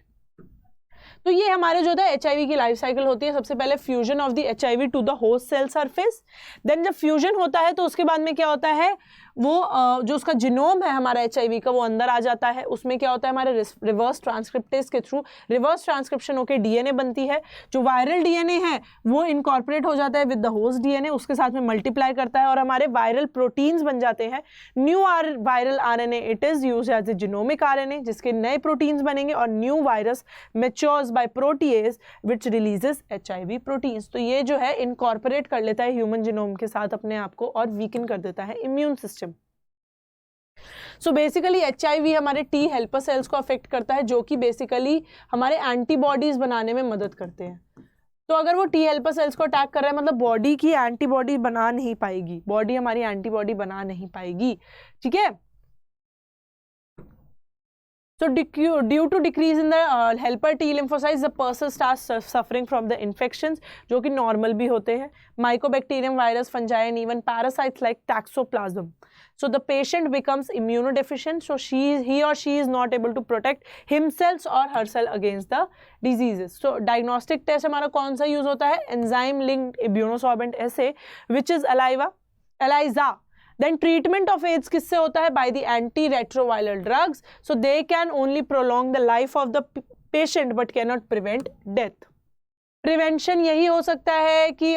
तो ये हमारे जो होता है HIV की लाइफ साइकिल होती है। सबसे पहले fusion of the HIV to the host cell surface, then जब फ्यूजन होता है तो उसके बाद में क्या होता है, वो जो उसका जीनोम है हमारा HIV का वो अंदर आ जाता है। उसमें क्या होता है हमारे रिवर्स ट्रांसक्रिप्टेज के थ्रू रिवर्स ट्रांसक्रिप्शन होकर DNA बनती है। जो वायरल DNA है वो इनकॉर्पोरेट हो जाता है विद द होस्ट DNA, उसके साथ में मल्टीप्लाई करता है और हमारे वायरल प्रोटीन्स बन जाते हैं। New viral RNA it is use as a genomic RNA, जिसके नए प्रोटीन्स बनेंगे, और new virus matures by protease which releases HIV proteins. तो ये जो है इनकॉर्पोरेट कर लेता है ह्यूमन जीनोम के साथ अपने आप को और वीकन कर देता है immune system. So basically HIV हमारे T हेल्पर सेल्स को अफेक्ट करता है, जो कि बेसिकली हमारे एंटीबॉडीज बनाने में मदद करते हैं। तो अगर वो T हेल्पर सेल्स को अटैक कर रहा है मतलब बॉडी की एंटीबॉडी बना नहीं पाएगी, बॉडी हमारी एंटीबॉडी बना नहीं पाएगी, ठीक है। So due to decrease in the helper T lymphocytes, the person starts suffering from the infections, जो कि normal भी होते हैं, mycobacterium, virus, fungi and even parasites like toxoplasm. So the patient becomes immunodeficient, so he or she is not able to protect himself or herself against the diseases. So diagnostic test हमारा कौन सा use होता है? Enzyme linked immunosorbent assay which is ELISA. Then treatment of AIDS किससे होता है? By the antiretroviral drugs. So they can only prolong the life of the patient but cannot prevent death. Prevention यही हो सकता है कि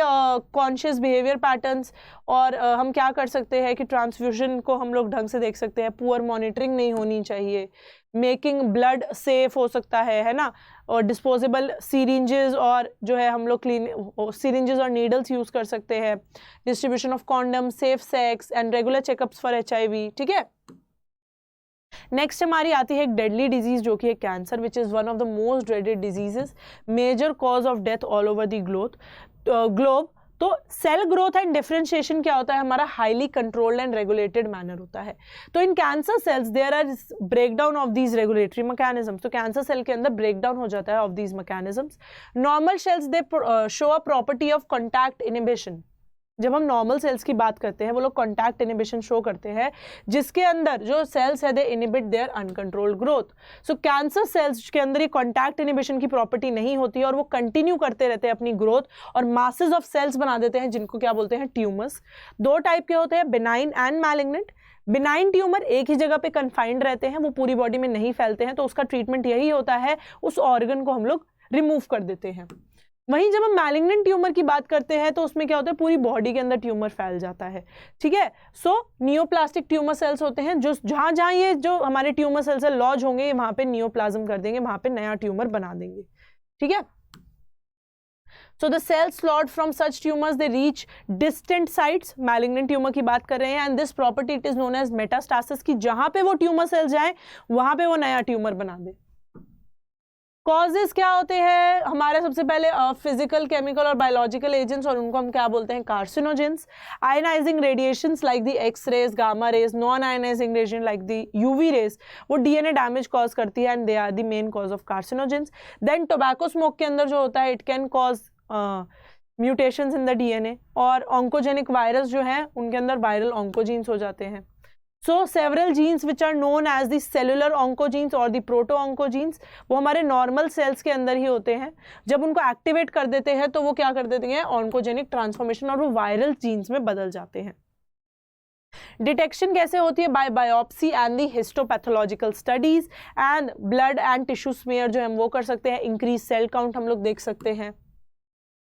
कॉन्शियस बिहेवियर पैटर्न्स, और हम क्या कर सकते हैं कि ट्रांसफ्यूजन को हम लोग ढंग से देख सकते हैं, पुअर मॉनिटरिंग नहीं होनी चाहिए, मेकिंग ब्लड सेफ हो सकता है ना, और डिस्पोजेबल सीरिंजेस और जो है हम लोग क्लीन सीरिंजेस और नीडल्स यूज़ कर सकते हैं, distribution of condom, safe sex and regular checkups for HIV, ठीक है। नेक्स्ट हमारी आती है एक डेडली डिजीज जो कि है cancer, which is one of the most dreaded diseases, major cause of death all over the globe. तो सेल ग्रोथ एंड डिफरेंशिएशन क्या होता है हमारा, highly controlled and regulated manner होता है। तो in cancer cells there are breakdown of these regulatory mechanisms, तो cancer cell के अंदर ब्रेकडाउन हो जाता है of these mechanisms. Normal cells they show a property of contact inhibition. जब हम नॉर्मल सेल्स की बात करते हैं वो लोग कॉन्टैक्ट इनहिबिशन शो करते हैं, जिसके अंदर जो सेल्स है they inhibit their uncontrolled growth. So cancer cells के अंदर ये कॉन्टैक्ट इनहिबिशन की प्रॉपर्टी नहीं होती है और वो कंटिन्यू करते रहते हैं अपनी ग्रोथ और मासेस ऑफ सेल्स बना देते हैं, जिनको क्या बोलते हैं, ट्यूमर्स। दो टाइप के होते हैं, benign and malignant. Benign tumour एक ही जगह पे कन्फाइंड रहते हैं, वो पूरी बॉडी में नहीं फैलते हैं, तो उसका ट्रीटमेंट यही होता है, उस ऑर्गन को हम लोग रिमूव कर देते हैं। वहीं जब हम मैलिग्नेंट ट्यूमर की बात करते हैं तो उसमें क्या होता है, पूरी बॉडी के अंदर ट्यूमर फैल जाता है, ठीक है। सो नियोप्लास्टिक ट्यूमर सेल्स होते हैं, जो जहां ये जो हमारे ट्यूमर सेल्स लॉज होंगे वहां पे नियोप्लाज्म कर देंगे, वहां पे नया ट्यूमर बना देंगे, ठीक है। So the cells slot from such tumors they reach distant sites, malignant tumor की बात कर रहे हैं, and this property it is known as metastasis, कि जहां पे वो ट्यूमर सेल जाए वहां पे वो नया ट्यूमर बना दे। कॉजेस क्या होते हैं हमारे, सबसे पहले फिजिकल, केमिकल और बायोलॉजिकल एजेंट्स, और उनको हम क्या बोलते हैं, carcinogens. Ionising radiations like the X rays, gamma rays, non ionising radiation like the UV rays, वो डीएनए डैमेज कॉज करती है and they are the main cause of carcinogens. Then tobacco smoke के अंदर जो होता है it can cause mutations in the DNA, और oncogenic virus जो है उनके अंदर वायरल ऑन्कोजीन्स हो जाते हैं। So several genes which are known as the cellular oncogenes or the proto-oncogenes, वो हमारे नॉर्मल सेल्स के अंदर ही होते हैं। जब उनको एक्टिवेट कर देते हैं तो वो क्या कर देते हैं, ऑन्कोजेनिक ट्रांसफॉर्मेशन, और वो वायरल जीन्स में बदल जाते हैं। डिटेक्शन कैसे होती है, by biopsy and the histopathological studies and blood and tissue smear जो हम वो कर सकते हैं। इंक्रीज सेल काउंट हम लोग देख सकते हैं।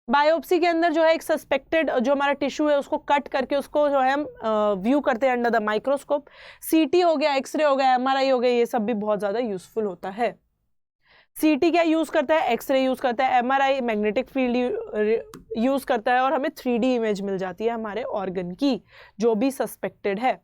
बायोप्सी के अंदर जो है एक सस्पेक्टेड जो हमारा टिश्यू है उसको कट करके उसको जो है हम व्यू करते हैं अंडर द माइक्रोस्कोप। सीटी हो गया, एक्सरे हो गया, एमआरआई हो गया, ये सब भी बहुत ज़्यादा यूजफुल होता है। सीटी क्या यूज़ करता है, एक्सरे यूज़ करता है, एमआरआई मैग्नेटिक फील्ड यूज़ करता है, और हमें 3D इमेज मिल जाती है हमारे ऑर्गन की जो भी सस्पेक्टेड है।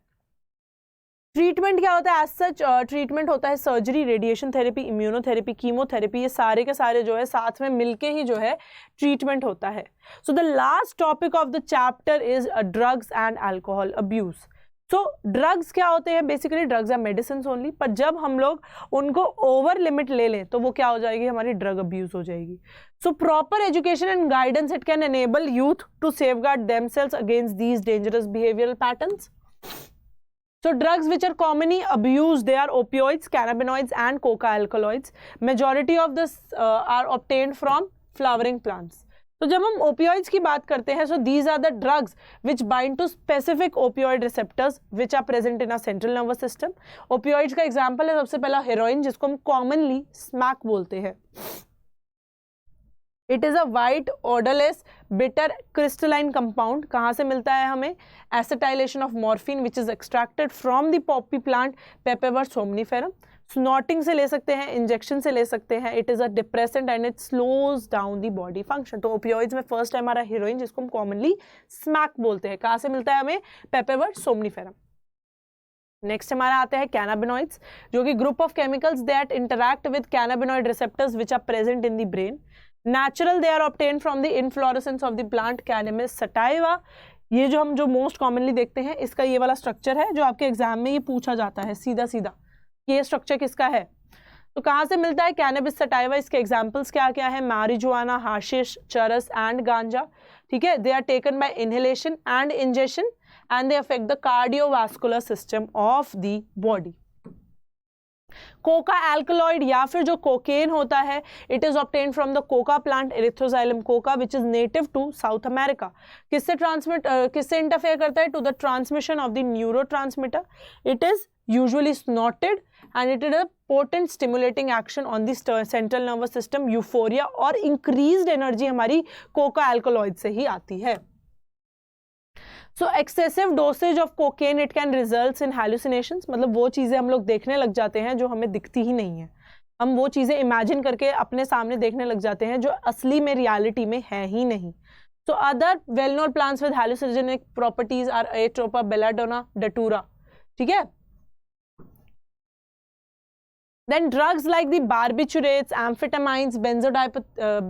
ट्रीटमेंट क्या होता है, एज सच ट्रीटमेंट होता है surgery, radiation therapy, immunotherapy, chemotherapy, ये सारे के सारे जो है साथ में मिलके ही जो है ट्रीटमेंट होता है। So the last topic of the chapter is drugs and alcohol abuse. So drugs क्या होते हैं, basically drugs are medicine only, पर जब हम लोग उनको ओवर लिमिट ले लें तो वो क्या हो जाएगी, हमारी ड्रग अब्यूज हो जाएगी। So proper education and guidance it can enable youth to safeguard themselves against these dangerous behavioural patterns. So drugs which are commonly abused, they are opioids, cannabinoids and coca alkaloids. Majority of this are obtained from flowering plants. तो जब हम opioids की बात करते हैं, so these are the drugs which bind to specific opioid receptors which are present in our central nervous system. Opioids का example है सबसे पहला हेरोइन, जिसको हम commonly smack बोलते हैं। It is a white odorless bitter crystalline compound। कहाँ से मिलता है हमें, acetylation of morphine which is extracted from the Poppy plant पेपेवर somniferum. Snorting से ले सकते हैं, इंजेक्शन से ले सकते हैं। It is a depressant and it slows down the body function. तो ओपियोइड्स में फर्स्ट है हमारा हीरोइन, जिसको हम कॉमनली स्मैक बोलते हैं। कहाँ से मिलता है हमें, पेपेवर सोमनीफेरम। नेक्स्ट हमारा आता है कैनाबिनॉइड्स, जो कि group of chemicals that interact with cannabinoid receptors which are present in the brain. Natural they are obtained from the inflorescence of the plant Cannabis sativa। ये जो हम जो मोस्ट कॉमनली देखते हैं, इसका ये वाला स्ट्रक्चर है जो आपके एग्जाम में ये पूछा जाता है सीधा सीधा, ये स्ट्रक्चर किसका है। तो कहाँ से मिलता है, कैनबिस सटाइवा। इसके एग्जाम्पल्स क्या क्या है, मैरिजुआना, हाशिश, चरस एंड गांजा, ठीक है। They are taken by inhalation and injection and they affect the cardiovascular system of the body. Coca alkaloid या फिर जो कोकेन होता है, it is obtain from the coca plant Erythroxylum coca which is native to South America. किससे interfere करता है, to the transmission of the neurotransmitter. It is usually snorted and it is a potent stimulating action on the central nervous system. Euphoria और increased energy हमारी coca alkaloid से ही आती है। So excessive dosage of cocaine it can results in hallucinations, मतलब वो चीज़ें हम लोग देखने लग जाते हैं जो हमें दिखती ही नहीं है। हम वो चीज़ें इमेजिन करके अपने सामने देखने लग जाते हैं जो असली में रियलिटी में है ही नहीं। So other well known plants with hallucinogenic properties are Atropa, belladonna, Datura, ठीक है। Then drugs like the barbiturates, amphetamines,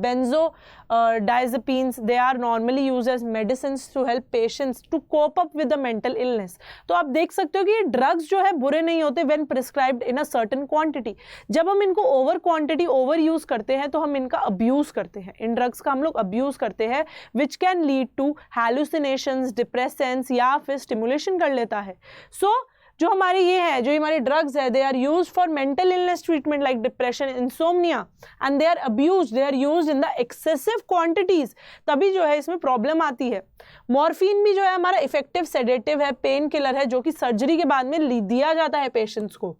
benzodiazepines, they are normally used as medicines to help patients to cope up with the mental illness. तो आप देख सकते हो कि ये drugs जो है बुरे नहीं होते when prescribed in a certain quantity. जब हम इनको ओवर क्वांटिटी ओवर यूज करते हैं तो हम इनका अब्यूज करते हैं, इन ड्रग्स का हम लोग अब्यूज करते हैं, which can lead to hallucinations, depressants या फिर स्टिमुलेशन कर लेता है. सो जो हमारे ये है, जो हमारे ड्रग्स है, they are use for mental illness treatment like depression, insomnia, and they are abused, they are used in the excessive quantities, तभी जो है इसमें प्रॉब्लम आती है. मॉर्फिन भी जो है हमारा इफेक्टिव सेडेटिव है, पेन किलर है, जो कि सर्जरी के बाद में दिया जाता है पेशेंट्स को.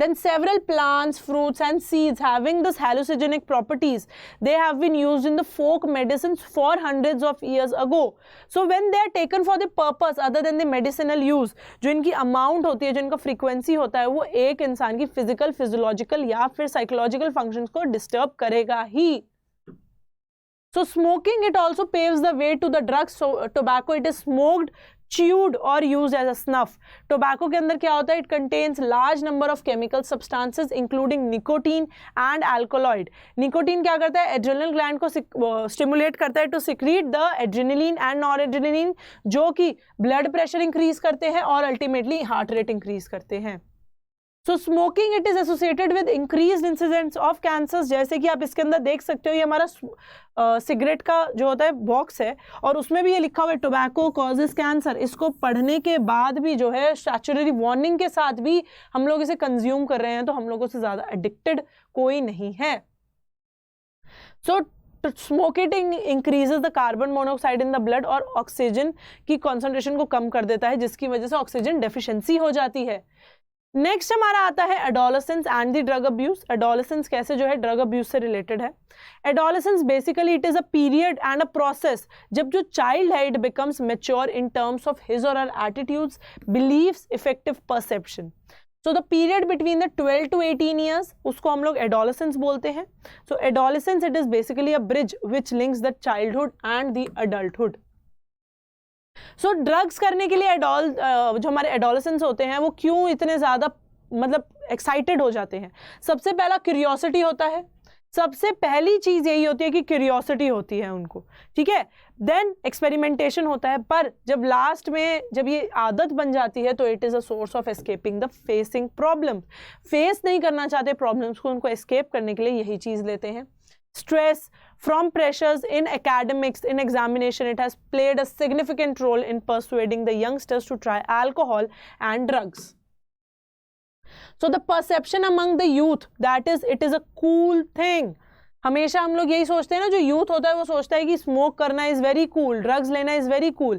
Then several plants, fruits and seeds having this hallucinogenic properties, they have been used in the folk medicines for hundreds of years ago. So when they are taken for the purpose other than the medicinal use, जो इनकी amount होती है, जो इनका frequency होता है, वो एक इंसान की physical, physiological या फिर psychological functions को disturb करेगा ही. So smoking, it also paves the way to the drugs. So tobacco, it is smoked, chewed or used as a snuff. Tobacco के अंदर क्या होता है? It contains large number of chemical substances including nicotine and alkaloid. Nicotine क्या करता है? Adrenal gland को stimulate करता है to secrete the adrenaline and noradrenaline, जो कि blood pressure increase करते हैं और ultimately heart rate increase करते हैं. So smoking, it is associated with increased incidence of cancers. जैसे कि आप इसके अंदर देख सकते हो, ये हमारा सिगरेट का जो होता है बॉक्स है और उसमें भी ये लिखा हुआ है टोबैको कॉजेस कैंसर. इसको पढ़ने के बाद भी जो है स्टैट्यूटरी वार्निंग के साथ भी हम लोग इसे कंज्यूम कर रहे हैं, तो हम लोगों से ज़्यादा एडिक्टेड कोई नहीं है. So smoking increases the carbon monoxide in the blood और ऑक्सीजन की कॉन्सेंट्रेशन को कम कर देता है, जिसकी वजह से ऑक्सीजन डेफिशिएंसी हो जाती है. नेक्स्ट हमारा आता है adolescence and the drug abuse. Adolescence कैसे जो है ड्रग अब्यूज से रिलेटेड है. Adolescence basically it is a period and a process जब जो चाइल्ड है it becomes mature in terms of his और her attitudes, beliefs, effective perception. So the period between the 12 to 18 years, उसको हम लोग adolescence बोलते हैं. So adolescence it is basically a bridge which links the childhood and the adulthood. So drugs करने के लिए जो हमारे एडोलेसेंट्स होते हैं वो क्यों इतने ज़्यादा मतलब एक्साइटेड हो जाते हैं? सबसे पहला क्यूरियोसिटी होता है. सबसे पहली चीज़ यही होती है कि क्यूरियोसिटी होती है उनको, ठीक है. देन एक्सपेरिमेंटेशन होता है, पर जब लास्ट में जब ये आदत बन जाती है तो it is a source of escaping the facing problem. Face नहीं करना चाहते प्रॉब्लम्स को, उनको एस्केप करने के लिए यही चीज़ लेते हैं. Stress from pressures in academics, in examination, it has played a significant role in persuading the youngsters to try alcohol and drugs. So the perception among the youth that is it is a cool thing. हमेशा हम लोग यही सोचते हैं ना, जो youth होता है वो सोचता है कि स्मोक करना इज़ वेरी कूल, ड्रग्स लेना इज़ वेरी कूल,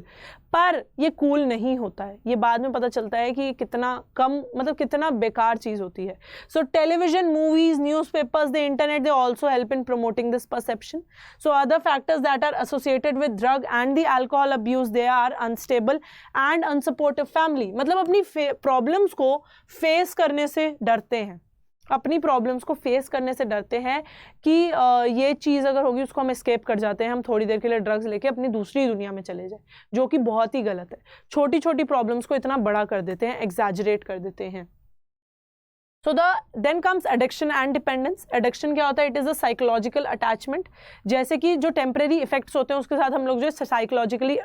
पर ये कूल नहीं होता है. ये बाद में पता चलता है कि कितना कम मतलब कितना बेकार चीज़ होती है. So television, movies, newspapers, the internet, they also help in promoting this perception. So other factors that are associated with drug and the alcohol abuse, they are unstable and unsupportive family. मतलब अपनी problems को face करने से डरते हैं, अपनी problems को face करने से डरते हैं कि ये चीज़ अगर होगी उसको हम एस्केप कर जाते हैं, हम थोड़ी देर के लिए ड्रग्स लेके अपनी दूसरी दुनिया में चले जाए, जो कि बहुत ही गलत है. छोटी छोटी प्रॉब्लम्स को इतना बड़ा कर देते हैं, एग्जैजरेट कर देते हैं. So then comes addiction and dependence. Addiction क्या होता है? It is a psychological attachment. जैसे कि जो टेम्परेरी इफेक्ट्स होते हैं उसके साथ हम लोग जो है साइकोलॉजिकली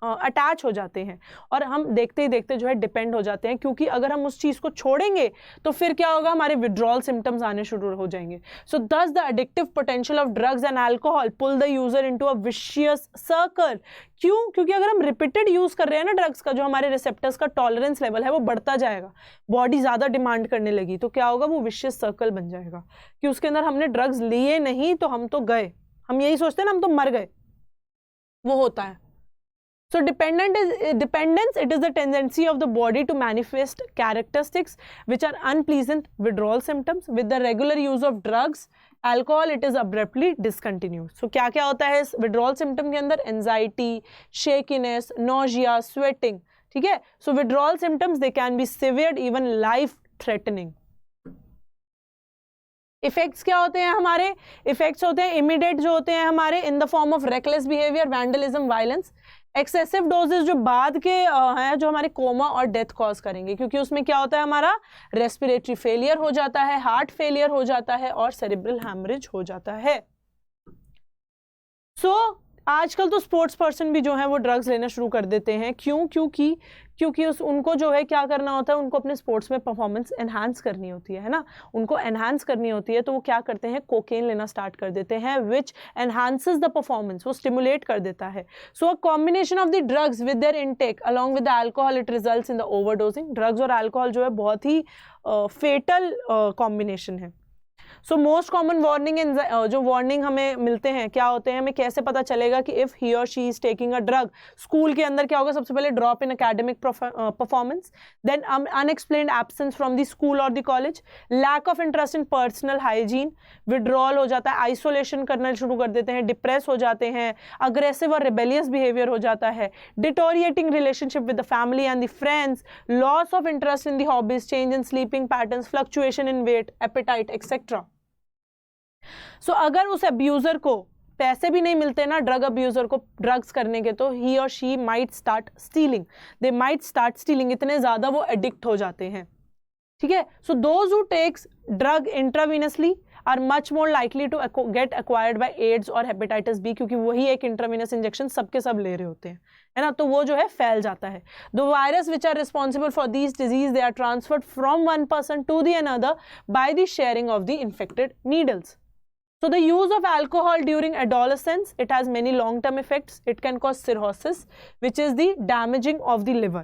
अटैच हो जाते हैं और हम देखते ही देखते जो है डिपेंड हो जाते हैं, क्योंकि अगर हम उस चीज़ को छोड़ेंगे तो फिर क्या होगा, हमारे विड्रॉल सिम्टम्स आने शुरू हो जाएंगे. So thus the addictive potential of drugs and alcohol pull the user into a vicious circle. क्यों? क्योंकि अगर हम रिपीटेड यूज़ कर रहे हैं ना ड्रग्स का, जो हमारे रिसेप्टर्स का टॉलरेंस लेवल है वो बढ़ता जाएगा, बॉडी ज़्यादा डिमांड करने लगी, तो क्या होगा, वो विशियस सर्कल बन जाएगा कि उसके अंदर हमने ड्रग्स लिए नहीं तो हम तो गए, हम यही सोचते हैं ना हम तो मर गए, वो होता है. So dependence, it is the tendency of the body to manifest characteristics which are unpleasant withdrawal symptoms. With the regular use of drugs, alcohol, it is abruptly discontinued. So क्या क्या होता है इस withdrawal symptom के अंदर? Anxiety, shakiness, nausea, sweating. ठीक है? So withdrawal symptoms, they can be severe, even life threatening. Effects क्या होते हैं हमारे? इफेक्ट्स होते हैं इमीडिएट जो होते हैं हमारे in the form of reckless behaviour, vandalism, violence. Excessive doses जो बाद के हैं जो हमारे कोमा और डेथ कॉज करेंगे, क्योंकि उसमें क्या होता है, हमारा रेस्पिरेटरी फेलियर हो जाता है, हार्ट फेलियर हो जाता है और सेरिब्रल हैमरेज हो जाता है। आजकल तो स्पोर्ट्स पर्सन भी जो है वो ड्रग्स लेना शुरू कर देते हैं। क्यों? क्योंकि उनको जो है क्या करना होता है, उनको अपने स्पोर्ट्स में परफॉर्मेंस एनहांस करनी होती है ना, उनको एनहांस करनी होती है, तो वो क्या करते हैं, कोकेन लेना स्टार्ट कर देते हैं, विच एनहांसेस द परफॉर्मेंस, वो स्टिमुलेट कर देता है। So a combination of the drugs with their intake along with the alcohol, it results in the overdosing. Drugs और अल्कोहल जो है बहुत ही फेटल कॉम्बिनेशन है। सो मोस्ट कॉमन वार्निंग जो वार्निंग हमें मिलते हैं क्या होते हैं, हमें कैसे पता चलेगा कि इफ ही और she is taking a drug. School के अंदर क्या होगा, सबसे पहले drop in academic performance, then unexplained absence from the school और the college, lack of interest in personal hygiene, withdrawal हो जाता है, आइसोलेशन करना शुरू कर देते हैं, डिप्रेस हो जाते हैं, अग्रेसिव और रिबेलियस बिहेवियर हो जाता है, deteriorating relationship with the family and the friends, loss of interest in the hobbies, change in sleeping patterns, fluctuation in weight, appetite etcetera. So अगर उस अब्यूजर को पैसे भी नहीं मिलते ना, ड्रग अब्यूजर को ड्रग्स करने के, तो ही और she might start stealing, they might start stealing, इतने ज्यादा वो एडिक्ट हो जाते हैं। ठीक है, so those who takes drug intravenously are much more likely to get acquired by AIDS और हेपेटाइटिस बी, क्योंकि वही एक इंट्रावीनस इंजेक्शन सबके सब ले रहे होते हैं, है ना, तो वो जो है फैल जाता है। The virus which are responsible for these disease they are transferred from one person to the another by the sharing of the infected needles. So the use of alcohol during adolescence, it has many long-term effects. It can cause cirrhosis, which is the damaging of the liver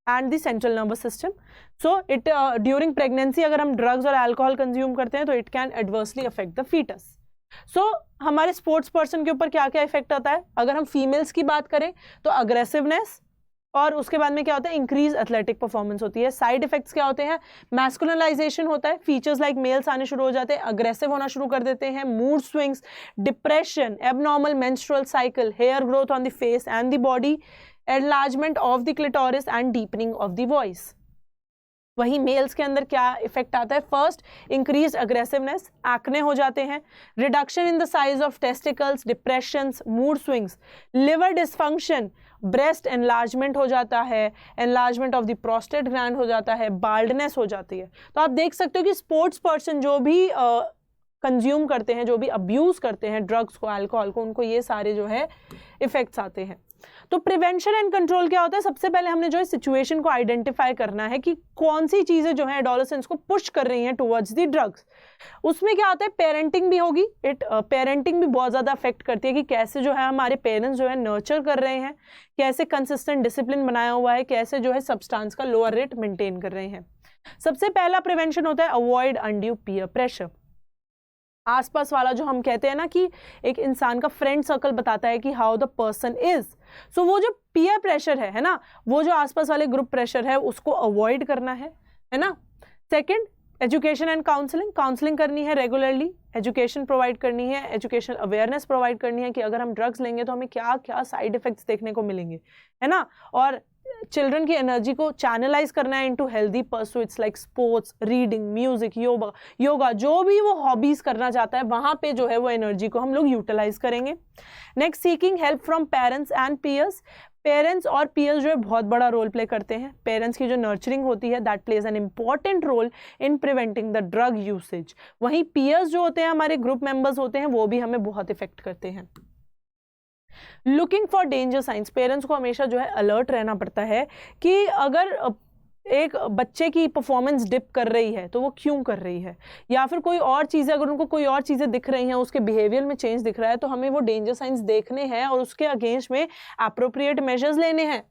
and the central nervous system. So it during pregnancy अगर हम drugs और alcohol consume करते हैं तो it can adversely affect the fetus. So हमारे sports person के ऊपर क्या क्या effect आता है, अगर हम females की बात करें तो aggressiveness, और उसके बाद में क्या होता है, इंक्रीज एथलेटिक परफॉर्मेंस होती है। साइड इफेक्ट्स क्या होते हैं, मैस्कुलिनाइजेशन होता है, फीचर्स लाइक मेल्स आने शुरू हो जाते हैं, अग्रेसिव होना शुरू कर देते हैं, mood swings, depression, abnormal menstrual cycle, hair growth on the face and the body, enlargement of the clitoris and deepening of the voice. वही मेल्स के अंदर क्या इफेक्ट आता है, फर्स्ट इंक्रीज अग्रेसिवनेस, एक्ने हो जाते हैं, reduction in the size of testicles, depressions, mood swings, liver dysfunction, breast enlargement हो जाता है, enlargement of the prostate gland हो जाता है, बाल्डनेस हो जाती है। तो आप देख सकते हो कि स्पोर्ट्स पर्सन जो भी कंज्यूम करते हैं, जो भी अब्यूज करते हैं ड्रग्स को, अल्कोहल को, उनको ये सारे जो है इफेक्ट्स आते हैं। तो प्रिवेंशन एंड कंट्रोल क्या होता है, सबसे पहले हमने जो है सिचुएशन को आइडेंटिफाई करना है कि कौन सी चीजें जो है एडोलेसेंट्स को पुश कर रही हैं टुवर्ड्स द ड्रग्स। उसमें क्या होता है, पेरेंटिंग भी होगी, पेरेंटिंग भी बहुत ज्यादा अफेक्ट करती है कि कैसे जो है हमारे पेरेंट्स जो है नर्चर कर रहे हैं, कैसे कंसिस्टेंट डिसिप्लिन बनाया हुआ है, कैसे जो है सब्सटेंस का लोअर रेट मेंटेन कर रहे हैं। सबसे पहला प्रिवेंशन होता है अवॉइड अनड्यू पीयर प्रेशर। आसपास वाला जो हम कहते हैं ना कि एक इंसान का फ्रेंड सर्कल बताता है कि हाउ द पर्सन इज, सो वो जो पीयर प्रेशर है ना, वो जो आसपास वाले ग्रुप प्रेशर है उसको अवॉइड करना है ना। Second, education and counselling, counselling करनी है रेगुलरली, एजुकेशन प्रोवाइड करनी है, एजुकेशनल अवेयरनेस प्रोवाइड करनी है कि अगर हम ड्रग्स लेंगे तो हमें क्या क्या साइड इफेक्ट्स देखने को मिलेंगे, है ना। और चिल्ड्रन की एनर्जी को चैनलाइज करना है into healthy pursuits like sports, reading, music, yoga, जो भी वो हॉबीज करना चाहता है वहां पे जो है वो एनर्जी को हम लोग यूटिलाइज करेंगे। Next, seeking help from parents and peers. Parents और पीयर्स जो है बहुत बड़ा रोल प्ले करते हैं। पेरेंट्स की जो नर्चरिंग होती है that plays an important role in preventing the drug usage. वहीं पीयर्स जो होते हैं, हमारे ग्रुप मेंबर्स होते हैं, वो भी हमें बहुत इफेक्ट करते हैं। Looking for danger science, parents को हमेशा जो है अलर्ट रहना पड़ता है कि अगर एक बच्चे की परफॉर्मेंस डिप कर रही है तो वो क्यों कर रही है, या फिर कोई और चीज़ें, अगर उनको कोई और चीज़ें दिख रही हैं, उसके बिहेवियर में चेंज दिख रहा है, तो हमें वो डेंजर साइंस देखने हैं और उसके अगेंस्ट में एप्रोप्रिएट मेजर्स लेने हैं।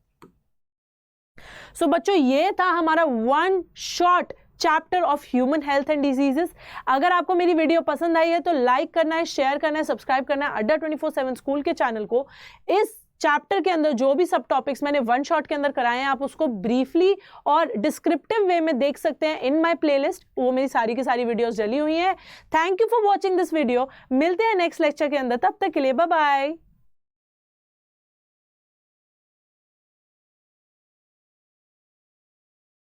सो बच्चों, ये था हमारा one short chapter of human health and diseases. अगर आपको मेरी वीडियो पसंद आई है तो लाइक करना है, शेयर करना है, सब्सक्राइब करना है अड्डा 24/7 स्कूल के चैनल को। इस चैप्टर के अंदर जो भी सब टॉपिक्स मैंने वन शॉट के अंदर कराए हैं, आप उसको ब्रीफली और डिस्क्रिप्टिव वे में देख सकते हैं इन माय प्लेलिस्ट। वो मेरी सारी की सारी वीडियोस डली हुई हैं। Thank you for watching this video. मिलते हैं नेक्स्ट लेक्चर के अंदर, तब तक के लिए बाय बाय।